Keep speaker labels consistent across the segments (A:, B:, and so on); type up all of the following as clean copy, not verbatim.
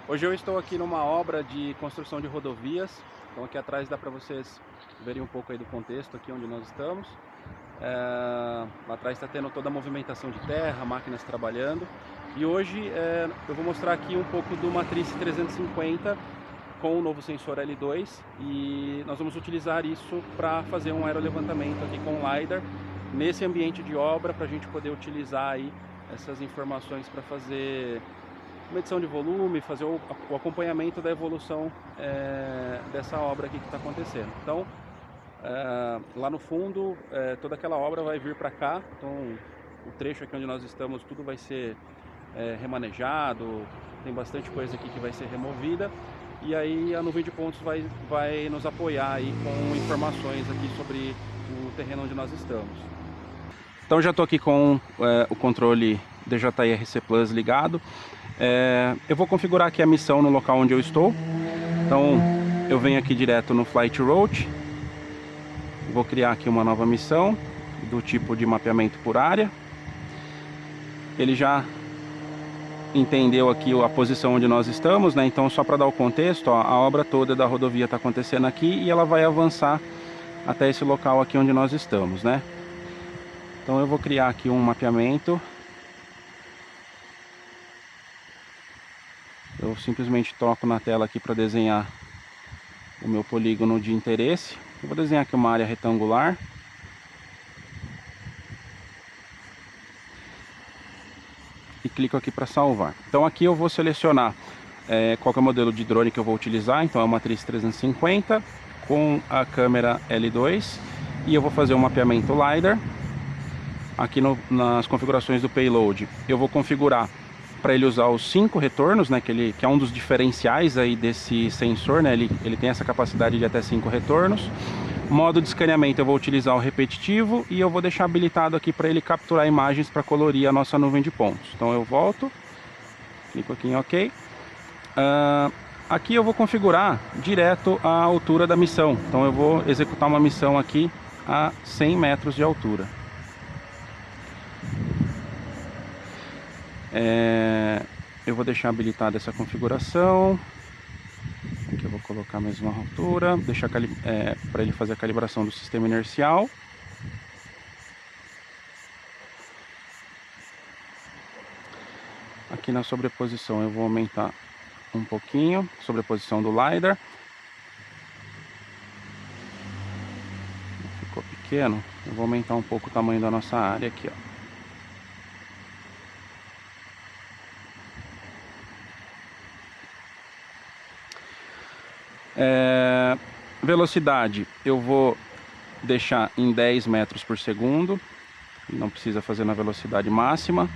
A: Hoje eu estou aqui numa obra de construção de rodovias. Então aqui atrás dá para vocês verem um pouco aí do contexto aqui onde nós estamos. Lá atrás está tendo toda a movimentação de terra, máquinas trabalhando. E hoje eu vou mostrar aqui um pouco do Matrice 350 com o novo sensor L2, e nós vamos utilizar isso para fazer um aerolevantamento aqui com o LiDAR nesse ambiente de obra, para a gente poder utilizar aí essas informações para fazer medição de volume, fazer o acompanhamento da evolução dessa obra aqui que está acontecendo. Então, lá no fundo, toda aquela obra vai vir para cá. Então, o trecho aqui onde nós estamos, tudo vai ser remanejado, tem bastante coisa aqui que vai ser removida. E aí a nuvem de pontos vai nos apoiar aí com informações aqui sobre o terreno onde nós estamos. Então já estou aqui com o controle DJI RC Plus ligado. Eu vou configurar aqui a missão no local onde eu estou. Então eu venho aqui direto no Flight Route. Vou criar aqui uma nova missão do tipo de mapeamento por área. Ele já entendeu aqui a posição onde nós estamos, né? Então, só para dar o contexto, ó, a obra toda da rodovia está acontecendo aqui e ela vai avançar até esse local aqui onde nós estamos, né? Então eu vou criar aqui um mapeamento. Eu simplesmente toco na tela aqui para desenhar o meu polígono de interesse. Eu vou desenhar aqui uma área retangular. E clico aqui para salvar. Então aqui eu vou selecionar qual que é o modelo de drone que eu vou utilizar. Então é uma Matrice 350 com a câmera L2. E eu vou fazer um mapeamento LiDAR. Aqui nas configurações do payload, eu vou configurar para ele usar os 5 retornos, né, que é um dos diferenciais aí desse sensor, né, ele tem essa capacidade de até 5 retornos. Modo de escaneamento eu vou utilizar o repetitivo e eu vou deixar habilitado aqui para ele capturar imagens para colorir a nossa nuvem de pontos. Então eu volto, clico aqui em OK. Aqui eu vou configurar direto a altura da missão. Então eu vou executar uma missão aqui a 100 metros de altura. Eu vou deixar habilitada essa configuração. Aqui eu vou colocar mais uma altura, deixar para ele fazer a calibração do sistema inercial. Aqui na sobreposição eu vou aumentar um pouquinho, sobreposição do LiDAR. Ficou pequeno, eu vou aumentar um pouco o tamanho da nossa área aqui, ó. Velocidade eu vou deixar em 10 metros por segundo, não precisa fazer na velocidade máxima.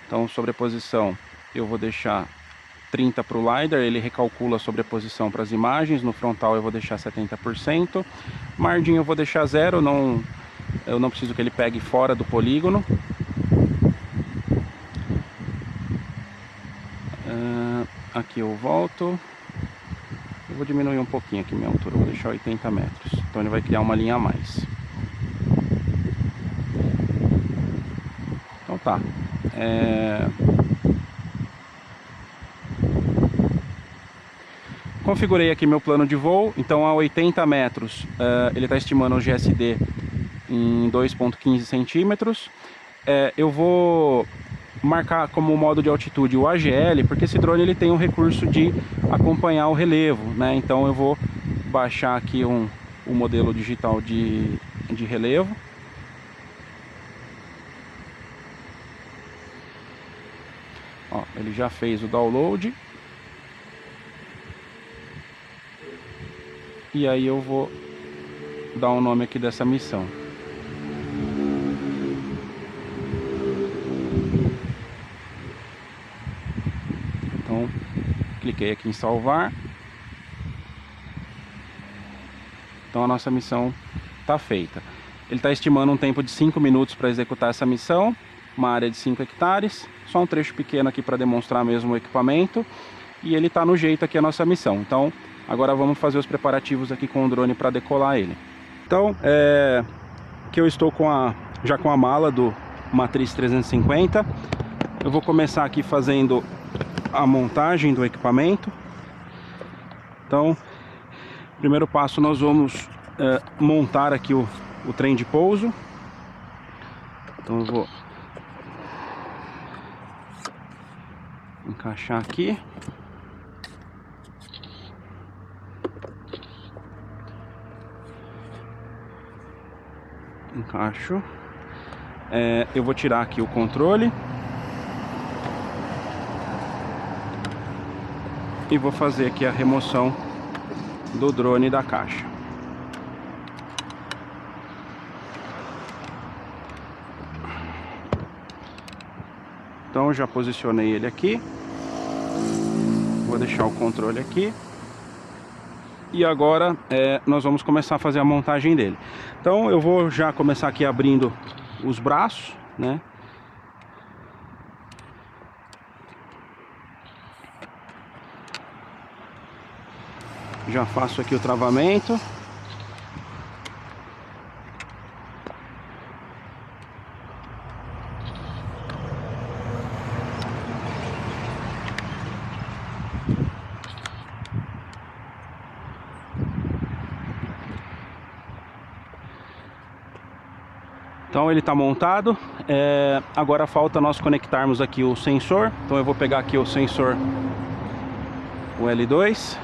A: Então sobreposição eu vou deixar 30 para o LiDAR, ele recalcula a sobreposição para as imagens. No frontal eu vou deixar 70%. Margem eu vou deixar 0, eu não preciso que ele pegue fora do polígono. Aqui eu volto. Eu vou diminuir um pouquinho aqui minha altura, vou deixar 80 metros. Então ele vai criar uma linha a mais. Então tá. Configurei aqui meu plano de voo. Então a 80 metros ele está estimando o GSD em 2,15 centímetros. Eu vou marcar como modo de altitude o AGL, porque esse drone ele tem o recurso de acompanhar o relevo, né? Então eu vou baixar aqui o modelo digital de relevo. Ó, ele já fez o download. E aí eu vou dar o nome aqui dessa missão. Então, cliquei aqui em salvar. Então a nossa missão está feita. Ele está estimando um tempo de 5 minutos para executar essa missão. Uma área de 5 hectares. Só um trecho pequeno aqui para demonstrar mesmo o equipamento. E ele está no jeito aqui a nossa missão. Então, agora vamos fazer os preparativos aqui com o drone para decolar ele. Então, aqui eu estou já com a mala do Matrice 350. Eu vou começar aqui fazendo a montagem do equipamento. Então, primeiro passo, nós vamos montar aqui o trem de pouso. Então eu vou encaixar aqui. Encaixo. Eu vou tirar aqui o controle e vou fazer aqui a remoção do drone da caixa. Então já posicionei ele aqui. Vou deixar o controle aqui. E agora nós vamos começar a fazer a montagem dele. Então eu vou já começar aqui abrindo os braços, né? Já faço aqui o travamento. Então ele está montado, agora falta nós conectarmos aqui o sensor. Então eu vou pegar aqui o sensor, o L2.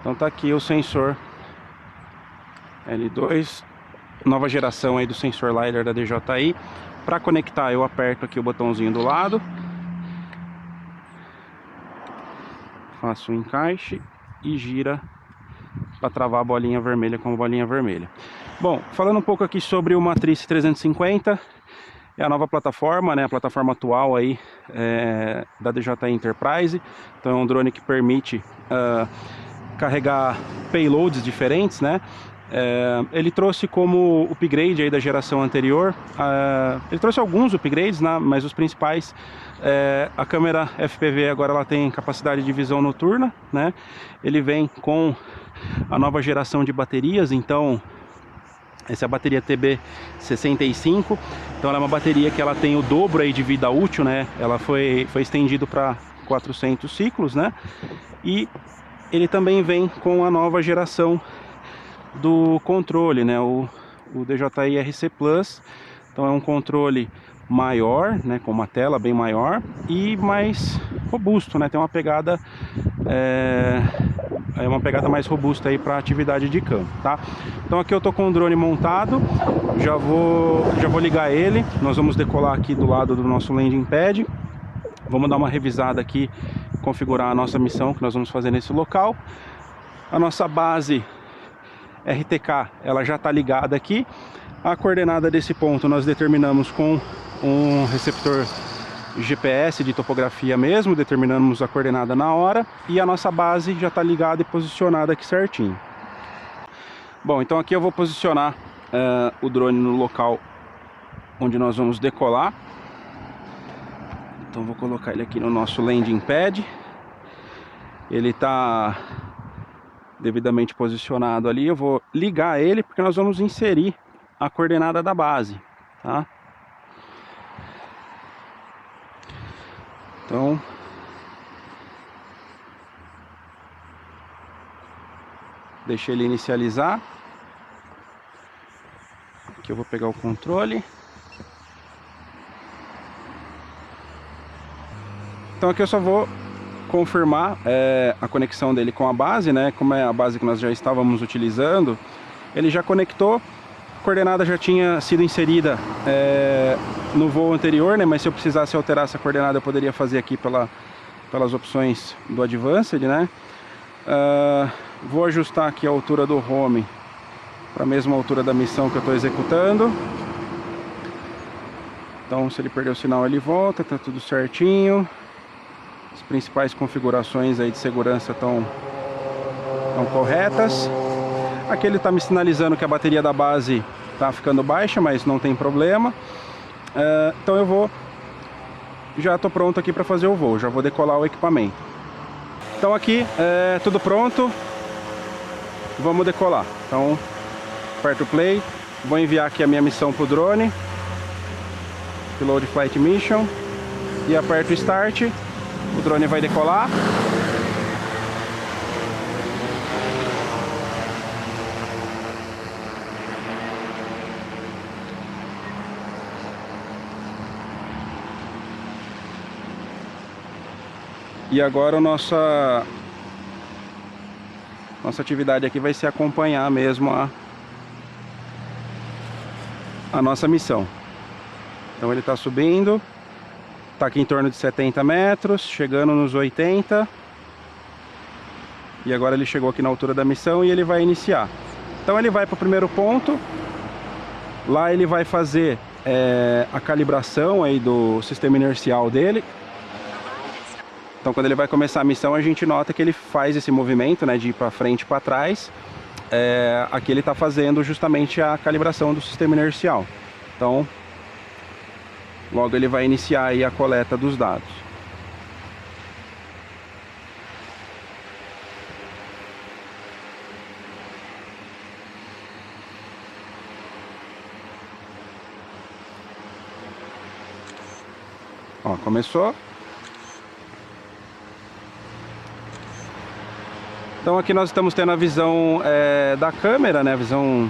A: Então tá aqui o sensor L2, nova geração aí do sensor LiDAR da DJI. Para conectar eu aperto aqui o botãozinho do lado, faço o encaixe e gira para travar a bolinha vermelha com a bolinha vermelha. Bom, falando um pouco aqui sobre o Matrice 350, é a nova plataforma, né? A plataforma atual aí da DJI Enterprise. Então é um drone que permite carregar payloads diferentes, né? Ele trouxe como upgrade aí da geração anterior, ele trouxe alguns upgrades, né, mas os principais, a câmera FPV agora ela tem capacidade de visão noturna, né? Ele vem com a nova geração de baterias. Então essa é a bateria TB65, então ela é uma bateria que ela tem o dobro aí de vida útil, né? Ela foi estendido para 400 ciclos, né? E ele também vem com a nova geração do controle, né? O DJI RC Plus. Então é um controle maior, né? Com uma tela bem maior e mais robusto, né? Tem uma pegada uma pegada mais robusta aí para atividade de campo, tá? Então aqui eu tô com o drone montado, já vou ligar ele. Nós vamos decolar aqui do lado do nosso landing pad. Vamos dar uma revisada aqui, configurar a nossa missão que nós vamos fazer nesse local. A nossa base RTK, ela já está ligada aqui. A coordenada desse ponto nós determinamos com um receptor GPS de topografia mesmo, determinamos a coordenada na hora, e a nossa base já está ligada e posicionada aqui certinho. Bom, então aqui eu vou posicionar o drone no local onde nós vamos decolar. Então vou colocar ele aqui no nosso landing pad. Ele está devidamente posicionado ali. Eu vou ligar ele porque nós vamos inserir a coordenada da base, tá? Então deixa ele inicializar. Aqui eu vou pegar o controle. Então aqui eu só vou confirmar a conexão dele com a base, né? Como é a base que nós já estávamos utilizando, ele já conectou. A coordenada já tinha sido inserida no voo anterior, né? Mas se eu precisasse alterar essa coordenada, eu poderia fazer aqui pelas opções do Advanced, né? Vou ajustar aqui a altura do home para a mesma altura da missão que eu estou executando. Então, se ele perder o sinal, ele volta, tá tudo certinho. As principais configurações aí de segurança estão corretas. Aqui ele está me sinalizando que a bateria da base está ficando baixa, mas não tem problema. Então eu vou já estou pronto aqui para fazer o voo, já vou decolar o equipamento. Então aqui é tudo pronto, vamos decolar. Então aperto o play, vou enviar aqui a minha missão para o drone, Upload Flight Mission, e aperto Start, o drone vai decolar. E agora nossa atividade aqui vai ser acompanhar mesmo a nossa missão. Então ele está subindo, está aqui em torno de 70 metros, chegando nos 80. E agora ele chegou aqui na altura da missão e ele vai iniciar. Então ele vai para o primeiro ponto, lá ele vai fazer a calibração aí do sistema inercial dele. Então quando ele vai começar a missão, a gente nota que ele faz esse movimento, né, de ir para frente e para trás. Aqui ele está fazendo justamente a calibração do sistema inercial. Então logo ele vai iniciar aí a coleta dos dados. Ó, começou. Então aqui nós estamos tendo a visão da câmera, né, a visão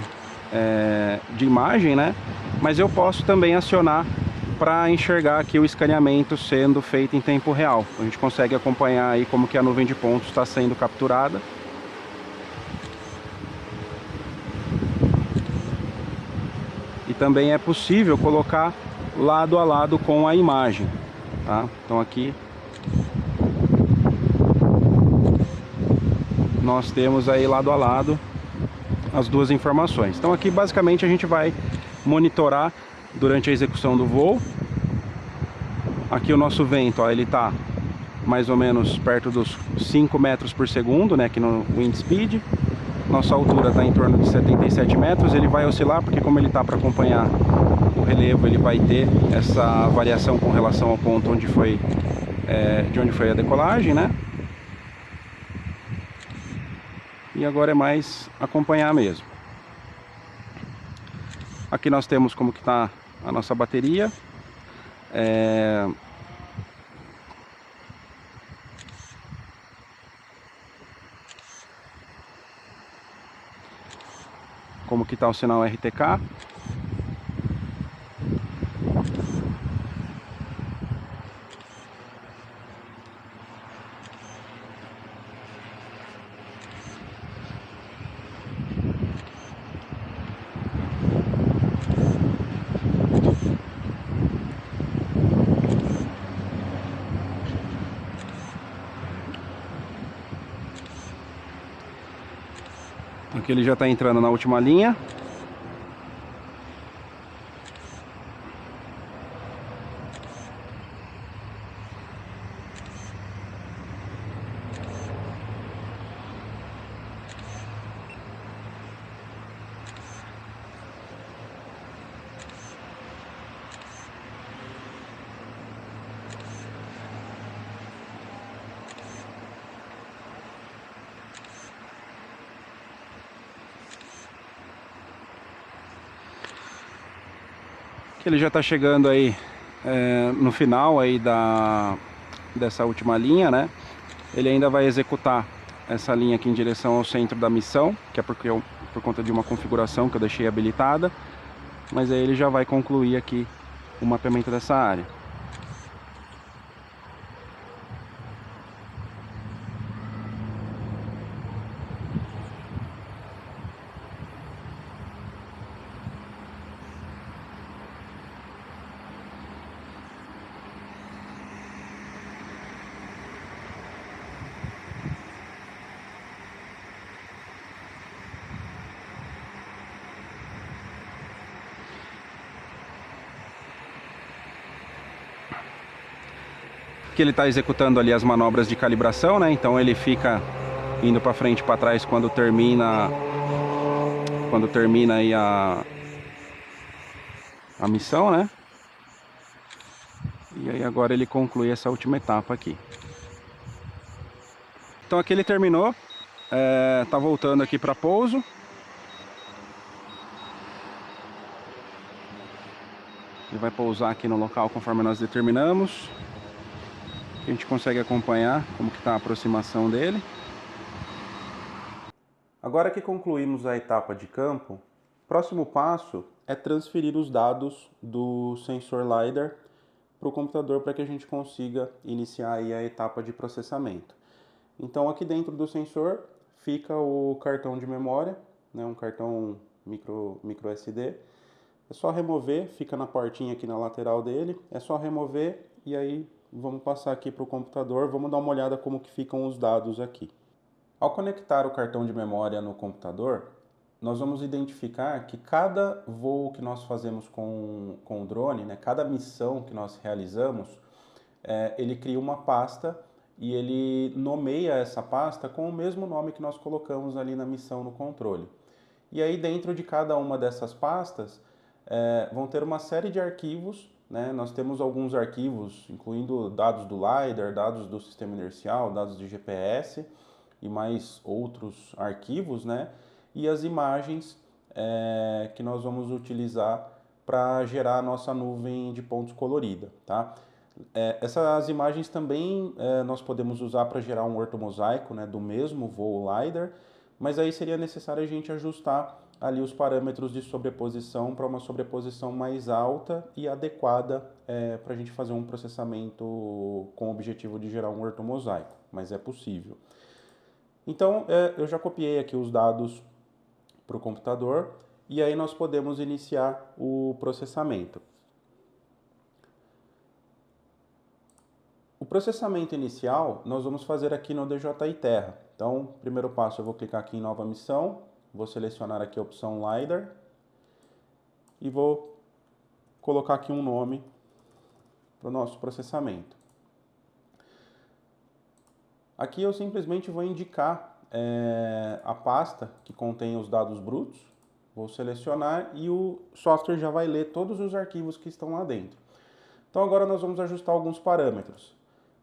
A: de imagem, né, mas eu posso também acionar para enxergar aqui o escaneamento sendo feito em tempo real. A gente consegue acompanhar aí como que a nuvem de pontos está sendo capturada. E também é possível colocar lado a lado com a imagem, tá? Então aqui nós temos aí lado a lado as duas informações. Então aqui basicamente a gente vai monitorar durante a execução do voo. Aqui o nosso vento, ó, ele está mais ou menos perto dos 5 metros por segundo, né, aqui no wind speed. Nossa altura está em torno de 77 metros. Ele vai oscilar porque como ele está para acompanhar o relevo, ele vai ter essa variação com relação ao ponto onde foi, de onde foi a decolagem, né? E agora é mais acompanhar mesmo. Aqui nós temos como que está a nossa bateria. Como que está o sinal RTK. Aqui ele já está entrando na última linha. Que ele já está chegando aí no final aí dessa última linha, né? Ele ainda vai executar essa linha aqui em direção ao centro da missão, que é por conta de uma configuração que eu deixei habilitada, mas aí ele já vai concluir aqui o mapeamento dessa área. Que ele está executando ali as manobras de calibração, né? Então ele fica indo para frente e para trás quando termina aí a missão, né? E aí agora ele conclui essa última etapa aqui. Então aqui ele terminou, tá voltando aqui para pouso. Ele vai pousar aqui no local conforme nós determinamos. A gente consegue acompanhar como que está a aproximação dele. Agora que concluímos a etapa de campo, o próximo passo é transferir os dados do sensor LiDAR para o computador para que a gente consiga iniciar aí a etapa de processamento. Então aqui dentro do sensor fica o cartão de memória, né, um cartão micro SD. É só remover, fica na portinha aqui na lateral dele, é só remover e aí vamos passar aqui para o computador, vamos dar uma olhada como que ficam os dados aqui. Ao conectar o cartão de memória no computador, nós vamos identificar que cada voo que nós fazemos com o drone, né, cada missão que nós realizamos, ele cria uma pasta e ele nomeia essa pasta com o mesmo nome que nós colocamos ali na missão no controle. E aí dentro de cada uma dessas pastas vão ter uma série de arquivos, né? Nós temos alguns arquivos, incluindo dados do LiDAR, dados do sistema inercial, dados de GPS e mais outros arquivos, né? E as imagens que nós vamos utilizar para gerar a nossa nuvem de pontos colorida, tá? Essas imagens também nós podemos usar para gerar um ortomosaico, né, do mesmo voo LiDAR, mas aí seria necessário a gente ajustar ali os parâmetros de sobreposição para uma sobreposição mais alta e adequada para a gente fazer um processamento com o objetivo de gerar um ortomosaico, mas é possível. Então eu já copiei aqui os dados para o computador e aí nós podemos iniciar o processamento. O processamento inicial nós vamos fazer aqui no DJI Terra. Então, primeiro passo, eu vou clicar aqui em nova missão, vou selecionar aqui a opção LiDAR e vou colocar aqui um nome para o nosso processamento. Aqui eu simplesmente vou indicar a pasta que contém os dados brutos, vou selecionar e o software já vai ler todos os arquivos que estão lá dentro. Então agora nós vamos ajustar alguns parâmetros.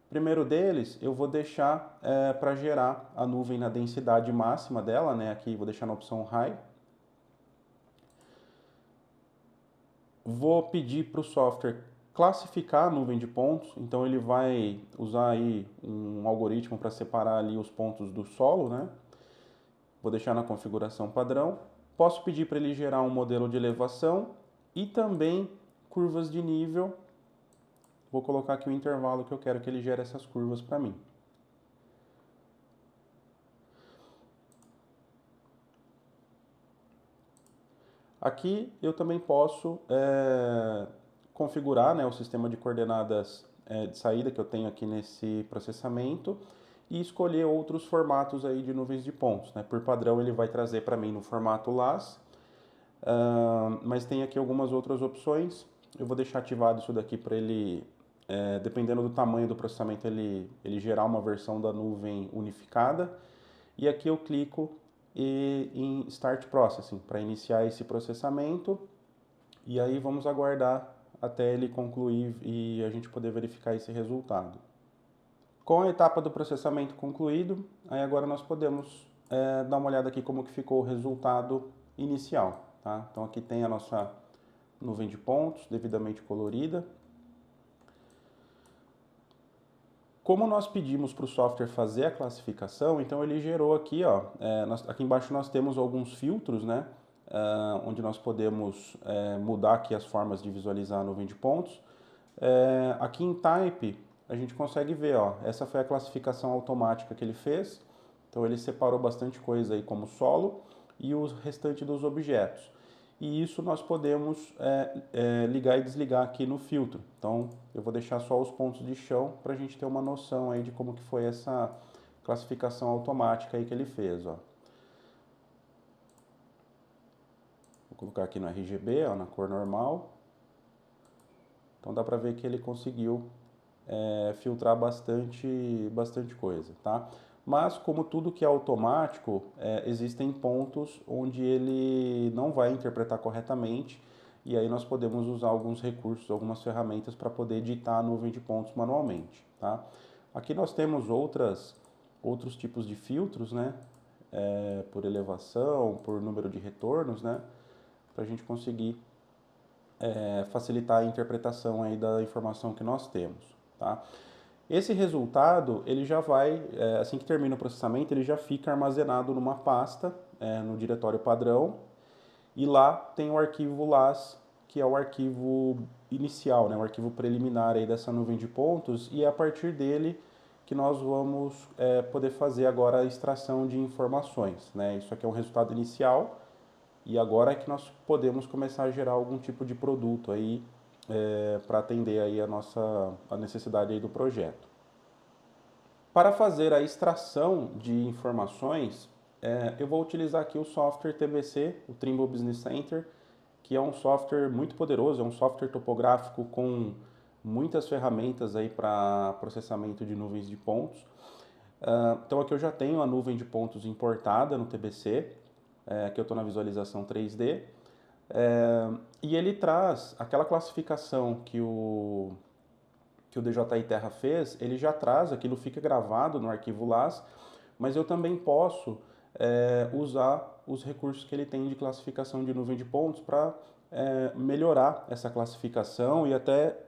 A: Primeiro deles, eu vou deixar para gerar a nuvem na densidade máxima dela, né? Aqui vou deixar na opção High. Vou pedir para o software classificar a nuvem de pontos, então ele vai usar aí um algoritmo para separar ali os pontos do solo, né? Vou deixar na configuração padrão. Posso pedir para ele gerar um modelo de elevação e também curvas de nível. Vou colocar aqui o intervalo que eu quero que ele gere essas curvas para mim. Aqui eu também posso configurar, né, o sistema de coordenadas de saída que eu tenho aqui nesse processamento e escolher outros formatos aí de nuvens de pontos, né? Por padrão ele vai trazer para mim no formato LAS, mas tem aqui algumas outras opções. Eu vou deixar ativado isso daqui para ele, dependendo do tamanho do processamento, ele gerar uma versão da nuvem unificada. E aqui eu clico em Start Processing para iniciar esse processamento. E aí vamos aguardar até ele concluir e a gente poder verificar esse resultado. Com a etapa do processamento concluído, aí agora nós podemos dar uma olhada aqui como que ficou o resultado inicial, tá? Então aqui tem a nossa nuvem de pontos devidamente colorida. Como nós pedimos para o software fazer a classificação, então ele gerou aqui, ó, aqui embaixo nós temos alguns filtros, né, onde nós podemos mudar aqui as formas de visualizar a nuvem de pontos. Aqui em Type, a gente consegue ver, ó, essa foi a classificação automática que ele fez. Então ele separou bastante coisa aí como solo e o restante dos objetos. E isso nós podemos ligar e desligar aqui no filtro. Então eu vou deixar só os pontos de chão para a gente ter uma noção aí de como que foi essa classificação automática aí que ele fez, ó. Vou colocar aqui no RGB, ó, na cor normal. Então dá para ver que ele conseguiu filtrar bastante coisa, tá? Mas como tudo que é automático, existem pontos onde ele não vai interpretar corretamente
B: e aí nós podemos usar alguns recursos, algumas ferramentas para poder editar a nuvem de pontos manualmente, tá? Aqui nós temos outros tipos de filtros, né? Por elevação, por número de retornos, né? Para a gente conseguir facilitar a interpretação aí da informação que nós temos, tá? Esse resultado, ele já vai, assim que termina o processamento, ele já fica armazenado numa pasta, no diretório padrão, e lá tem o arquivo LAS, que é o arquivo inicial, né, o arquivo preliminar aí dessa nuvem de pontos, e é a partir dele que nós vamos poder fazer agora a extração de informações, né? Isso aqui é um resultado inicial, e agora é que nós podemos começar a gerar algum tipo de produto aí para atender aí a necessidade aí do projeto. Para fazer a extração de informações, eu vou utilizar aqui o software TBC, o Trimble Business Center, que é um software muito poderoso, é um software topográfico com muitas ferramentas aí para processamento de nuvens de pontos. Então aqui eu já tenho a nuvem de pontos importada no TBC, aqui eu estou na visualização 3D, e ele traz aquela classificação que o DJI Terra fez, ele já traz, aquilo fica gravado no arquivo LAS, mas eu também posso usar os recursos que ele tem de classificação de nuvem de pontos para melhorar essa classificação e até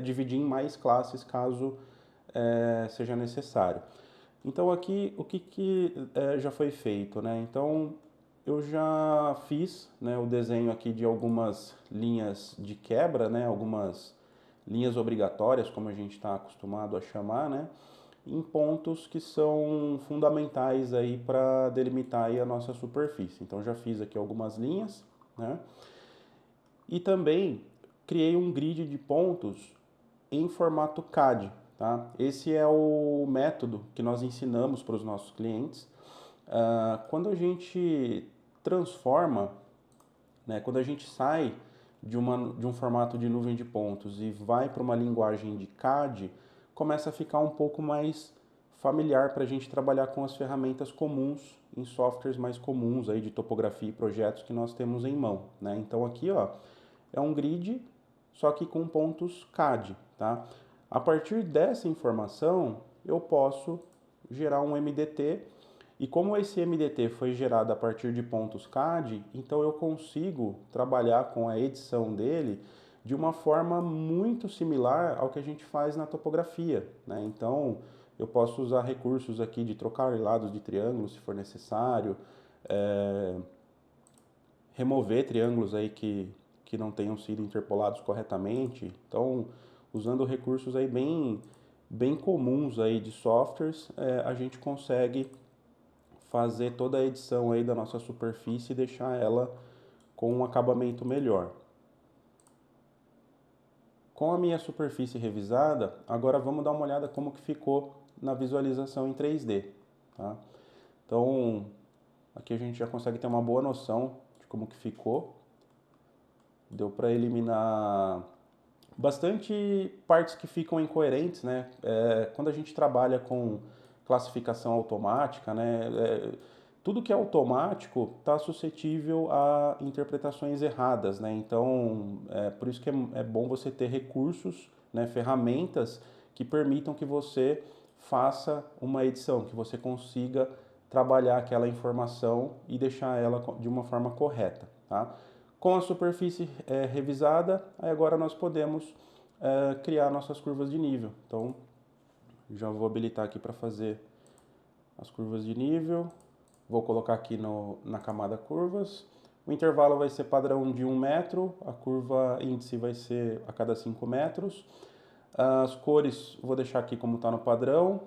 B: dividir em mais classes caso seja necessário. Então aqui o que já foi feito, né? Então eu já fiz, né, o desenho aqui de algumas linhas de quebra, né, algumas linhas obrigatórias, como a gente está acostumado a chamar, né, em pontos que são fundamentais aí para delimitar aí a nossa superfície. Então já fiz aqui algumas linhas, né, e também criei um grid de pontos em formato CAD, tá? Esse é o método que nós ensinamos para os nossos clientes. Quando a gente transforma, né, quando a gente sai de um formato de nuvem de pontos e vai para uma linguagem de CAD, começa a ficar um pouco mais familiar para a gente trabalhar com as ferramentas comuns em softwares mais comuns aí de topografia e projetos que nós temos em mão, né? Então aqui, ó, é um grid, só que com pontos CAD, tá? A partir dessa informação, eu posso gerar um MDT, e como esse MDT foi gerado a partir de pontos CAD, então eu consigo trabalhar com a edição dele de uma forma muito similar ao que a gente faz na topografia, né? Então eu posso usar recursos aqui de trocar lados de triângulos se for necessário, remover triângulos aí que não tenham sido interpolados corretamente. Então, usando recursos aí bem comuns aí de softwares, a gente consegue fazer toda a edição aí da nossa superfície e deixar ela com um acabamento melhor. Com a minha superfície revisada, agora vamos dar uma olhada como que ficou na visualização em 3D, tá? Então, aqui a gente já consegue ter uma boa noção de como que ficou. Deu para eliminar bastante partes que ficam incoerentes, né? Quando a gente trabalha com classificação automática, né? Tudo que é automático está suscetível a interpretações erradas, né? Então, por isso que é bom você ter recursos, né? Ferramentas que permitam que você faça uma edição, que você consiga trabalhar aquela informação e deixar ela de uma forma correta, tá? Com a superfície revisada, aí agora nós podemos criar nossas curvas de nível. Então, já vou habilitar aqui para fazer as curvas de nível. Vou colocar aqui na camada curvas. O intervalo vai ser padrão de 1 metro, a curva índice vai ser a cada 5 metros. As cores vou deixar aqui como está no padrão.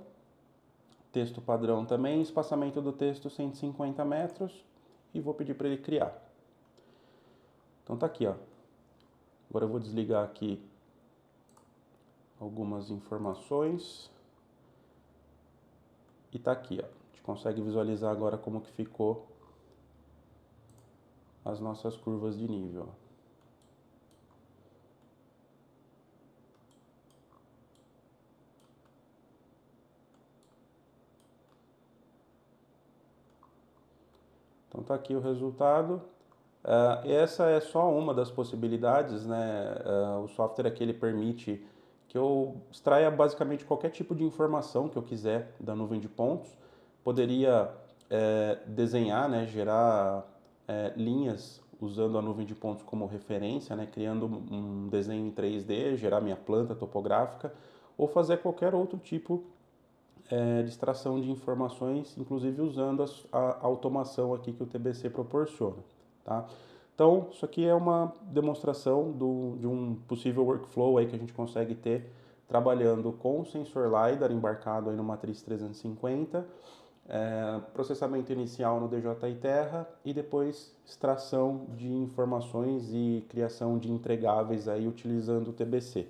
B: Texto padrão também, espaçamento do texto 150 metros. E vou pedir para ele criar. Então tá aqui, ó. Agora eu vou desligar aqui algumas informações. E tá aqui, ó. A gente consegue visualizar agora como que ficou as nossas curvas de nível. Então tá aqui o resultado. Essa é só uma das possibilidades, né? O software aqui ele permite que eu extraia basicamente qualquer tipo de informação que eu quiser da nuvem de pontos. Poderia desenhar, né? Gerar linhas usando a nuvem de pontos como referência, né? Criando um desenho em 3D, gerar minha planta topográfica ou fazer qualquer outro tipo de extração de informações, inclusive usando a automação aqui que o TBC proporciona, tá? Então, isso aqui é uma demonstração de um possível workflow aí que a gente consegue ter trabalhando com o sensor LiDAR embarcado aí no Matriz 350, processamento inicial no DJI Terra e depois extração de informações e criação de entregáveis aí utilizando o TBC.